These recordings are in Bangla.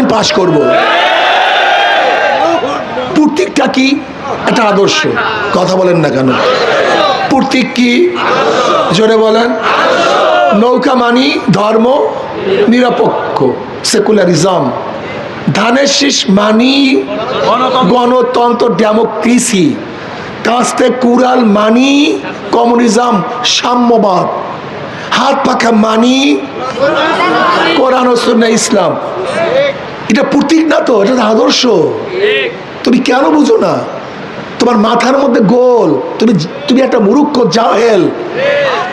আমি পাশ করব। প্রতীকটা কি? একটা আদর্শ। কথা বলেন না কেন? প্রতীক কি? জোরে বলেন। নৌকা মানি ধর্ম নিরপেক্ষ, সেকুলারিজম। ধানের শীষ মানি গণতন্ত্র, ডেমোক্রেসি। কাস্তে কুড়াল মানি কমিউনিজম, সাম্যবাদ। হাত পাখা মানি কোরআন ও সুন্নাহ ইসলাম। এটা প্রতীক না তো, এটা আদর্শ। তুমি কেন বুঝো না? তোমার মাথার মধ্যে গোল। তুমি একটা মূর্খ জাহেল।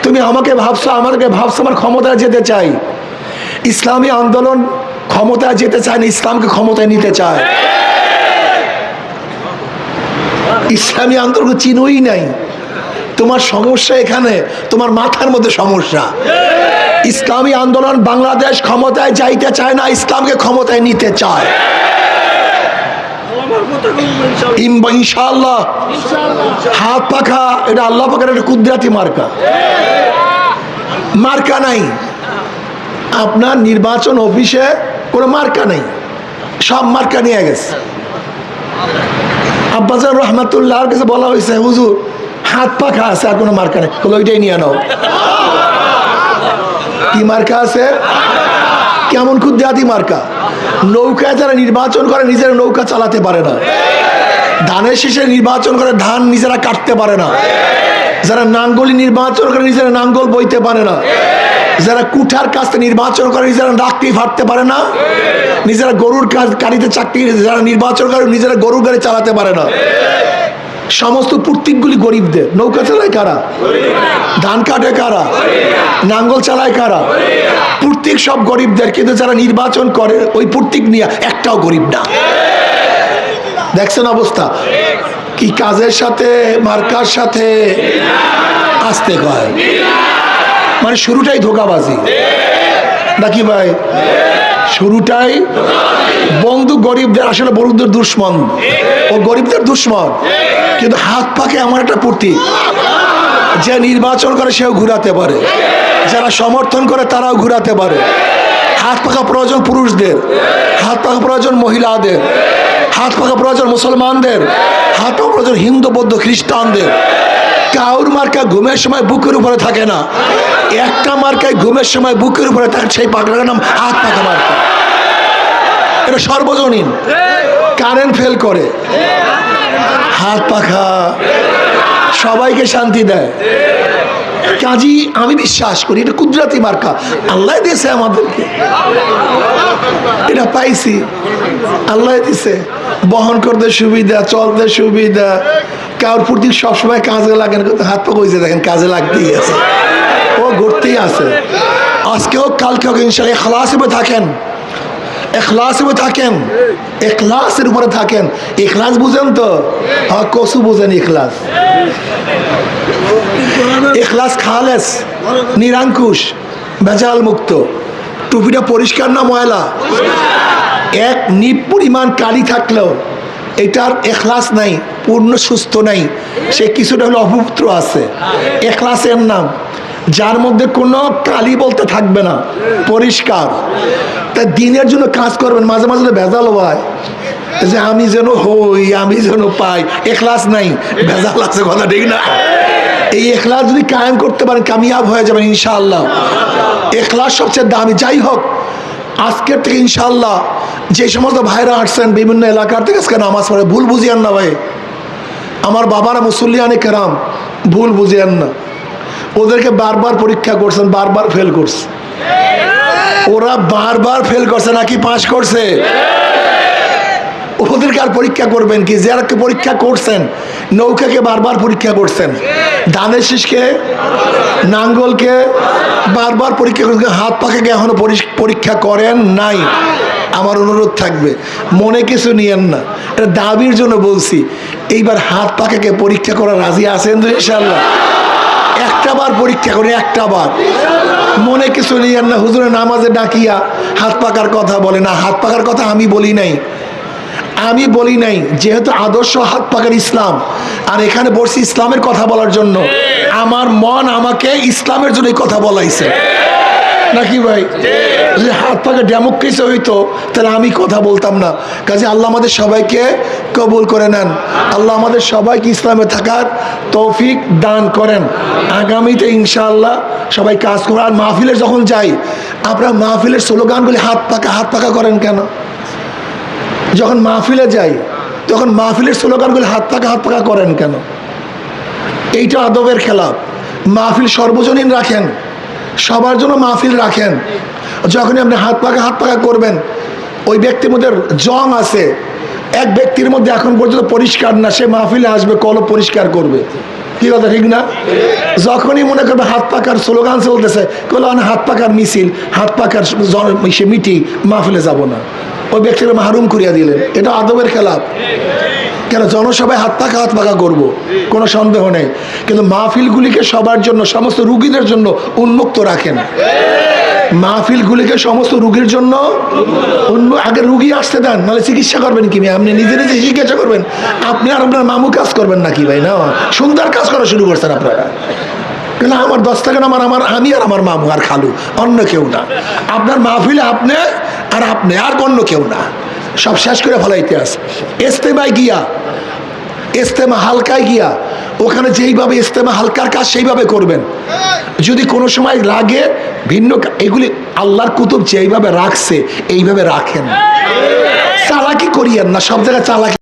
তুমি আমাকে ভাবছো আমার ক্ষমতায় যেতে চাই। ইসলামী আন্দোলন ক্ষমতায় যেতে চায় না, ইসলামকে ক্ষমতায় নিতে চায়। ইসলামী আন্দোলন চিনোই নাই। তোমার সমস্যা এখানে, তোমার মাথার মধ্যে সমস্যা। ইসলামী আন্দোলন বাংলাদেশ ক্ষমতায় যাইতে চায় না, ইসলামকে ক্ষমতায় নিতে চায়। ইনশাআল্লাহ। হাত পাখা এটা আল্লাহ পাকের একটা কুদরতি মার্কা। মার্কা নাই আপনার নির্বাচন অফিসে, কোনো মার্কা নেই, সব মার্কা নিয়ে গেছে। আব্বাজান রহমাতুল্লাহর কাছে বলা হয়েছে, হুজুর হাত পাখা আছে আর কোনো মার্কা নেই, বলে ওইটাই নিয়ে নাও। কি মার্কা আছে? কেমন কুদরতি মার্কা? নৌকায় যারা নির্বাচন করে নিজেরা নৌকা চালাতে পারে না। ধানের শীষে নির্বাচন করে ধান নিজেরা কাটতে পারে না। যারা নাঙ্গলি নির্বাচন করে নিজেরা নাঙ্গল বইতে পারে না। যারা কুঠার কাছে নির্বাচন করে নিজেরা লাকড়ি ফাটতে পারে না। নিজেরা গরুর গাড়িতে চাকরি যারা নির্বাচন করে নিজেরা গরুর গাড়ি চালাতে পারে না। সমস্ত প্রতীকগুলি গরিবদের। নৌকা চালায় কারা? ধান কাটে কারা? নাঙ্গল চালায় কারা? প্রতীক সব গরিবদের, কিন্তু যারা নির্বাচন করে ওই প্রতীক নিয়ে একটাও গরিব না। দেখছেন অবস্থা কি? কাজের সাথে মার্কার সাথে আসতে কয়, মানে শুরুটাই ধোঁকাবাজি নাকি ভাই? শুরুটাই বন্ধু গরিবদের, আসলে বন্ধুদের দুশ্মন, ও গরিবদের দুশ্মন। কিন্তু হাত পাকে এমন একটা প্রতীক, যে নির্বাচন করে সেও ঘুরাতে পারে, যারা সমর্থন করে তারাও ঘুরাতে পারে। হাত পাকা প্রয়োজন পুরুষদের, হাত পাকা প্রয়োজন মহিলাদের, হাত পাকা প্রয়োজন মুসলমানদের, হাত পাকা প্রয়োজন হিন্দু বৌদ্ধ খ্রিস্টানদের। কাউর মার্কা ঘুমের সময় বুকের উপরে থাকে না, একটা মার্কায় ঘুমের সময় বুকের উপরে থাকে, সেই পাখার নাম হাত পাকা মার্কা। এটা সর্বজনীন, কারেন্ট ফেল করে। হাত পাখা সবাইকে শান্তি দেয়। কাজী আমি বিশ্বাস করি এটা কুদরতি মার্কা, আল্লাহ দিয়েছে আমাদেরকে, এটা পাইছি, আল্লাহ দিয়েছে। বহন করতে সুবিধা, চলতে সুবিধা। কারোর প্রতি সবসময় কাজে লাগে না, কিন্তু হাত পা কইছে দেখেন কাজে লাগতেই আছে, ও ঘুরতেই আছে। আজকে হোক কালকে হোক ইনশাআল্লাহ ইখলাসে থাকেন, এখলাসে থাকেন, এখলাসের উপরে থাকেন। ইখলাস বুঝেন তো? হ্যাঁ, কসু বুঝেন ইখলাস। ইখলাস খালেস, নিরাঙ্কুশ, ভেজাল মুক্ত। টুপিটা পরিষ্কার না ময়লা? এক নিপ পরিমাণ কালি থাকলেও এটার এখলাস নাই, পূর্ণ সুস্থ নাই, সে কিছুটা হলো অপবিত্র আছে। এখলাসের নাম যার মধ্যে কোনো কালি বলতে থাকবে না, পরিষ্কার। তাই দিনের জন্য কাজ করবেন, মাঝে মাঝে ভেজাল হয় যে আমি যেন হই, আমি যেন পাই, এখলাস নাই, ভেজাল আছে, কথা ঠিক না? এই এখলাস যদি কায়েম করতে পারেন কামিয়াব হয়ে যাবেন ইনশাআল্লাহ। এখলাস সবচেয়ে দামি। যাই হোক, আজকের থেকে ইনশাআল্লাহ যে সমস্ত ভাইরা আসছেন বিভিন্ন এলাকার থেকে আজকে নামাজ পড়ে, ভুল বুঝিয়েন না ভাই। আমার বাবারা মুসল্লিয়ানে কেরাম, ভুল বুঝিয়েন না। ওদেরকে বারবার পরীক্ষা করছেন, বারবার ফেল করছে। ওরা বারবার ফেল করছে নাকি পাস করছে? ওদেরকে আর পরীক্ষা করবেন কি? যারা পরীক্ষা করছেন, নৌকাকে বারবার পরীক্ষা করছেন, ধানের শীষকে, নাঙ্গলকে বারবার পরীক্ষা করছেন, হাত পাখাকে এখনো পরীক্ষা করেন নাই। আমার অনুরোধ থাকবে, মনে কিছু নিয়েন না, এটা দাবির জন্য বলছি। এইবার হাত পাখাকে পরীক্ষা করা রাজি আছেন তো ইনশাআল্লাহ? একটা বার পরীক্ষা করে, একটা বার। মনে কিছু নিয়েন না, হুজুরের নামাজে ডাকিয়া হাত পাকার কথা বলে না। হাত পাকার কথা আমি বলি নাই, আমি বলি নাই। যেহেতু আদর্শ হাত পাকার ইসলাম, আর এখানে বসছি ইসলামের কথা বলার জন্য। আমার মন আমাকে ইসলামের জন্য কথা বলাইছে নাকি ভাই? যদি হাত পাকে ডেমোক্রেসি হইতো তাহলে আমি কথা বলতাম না। কাজে আল্লাহ আমাদের সবাইকে কবুল করে নেন। আল্লাহ আমাদের সবাইকে ইসলামে থাকার তৌফিক দান করেন। আগামীতে ইনশাআল্লাহ সবাই কাজ করবো। আর মাহফিলে যখন যাই, আপনারা মাহফিলের স্লোগানগুলি হাত পাকা করেন কেন? যখন মাহফিলে যাই তখন মাহফিলের স্লোগানগুলি হাত পাকা করেন কেন? এইটা আদবের খেলাফ। মাহফিল সর্বজনীন রাখেন, সবার জন্য মাহফিল রাখেন। যখনই আপনি হাত পাকা করবেন, ওই ব্যক্তির মধ্যে জং আছে, এক ব্যক্তির মধ্যে এখন পর্যন্ত পরিষ্কার না, সে মাহফিলে আসবে, কলব পরিষ্কার করবে। কি কথা ঠিক না? যখনই মনে করবে হাত পাকার স্লোগান চলতেছে, কল হাত পাকার মিছিল, হাত পাকার সে মিটিং, মাহফিলে যাব না, ওই ব্যক্তিকে মাহরুম করিয়া দিলেন। এটা আদবের খেলাফ। কেন? জনসভায় হাত পাকা করবো, কোনো সন্দেহ নেই, কিন্তু মাহফিলগুলিকে সবার জন্য, সমস্ত রুগীদের জন্য উন্মুক্ত রাখেন। মাহফিলগুলিকে সমস্ত রুগীর জন্য আগে রুগী আসতে দেন, নাহলে চিকিৎসা করবেন কি? আপনি নিজে চিকিৎসা করবেন? আপনি আর আপনার মামু কাজ করবেন নাকি ভাই? না, সুন্দর কাজ করা শুরু করছেন আপনারা। কিন্তু আমার 10 টাকা আমি আর আমার মামু আর খালু, অন্য কেউ না। আপনার মাহফিলে আপনি আর অন্য কেউ না, সব শেষ করে ফেলাইতে আসে। ইস্তেমা হালকায় গিয়া ওখানে যেইভাবে ইস্তেমা হালকার কাজ সেইভাবে করবেন। যদি কোনো সময় লাগে ভিন্ন, এগুলি আল্লাহর কুতুব যেইভাবে রাখছে এইভাবে রাখেন। চালাকি করিয়েন না, সব জায়গায় চালাকি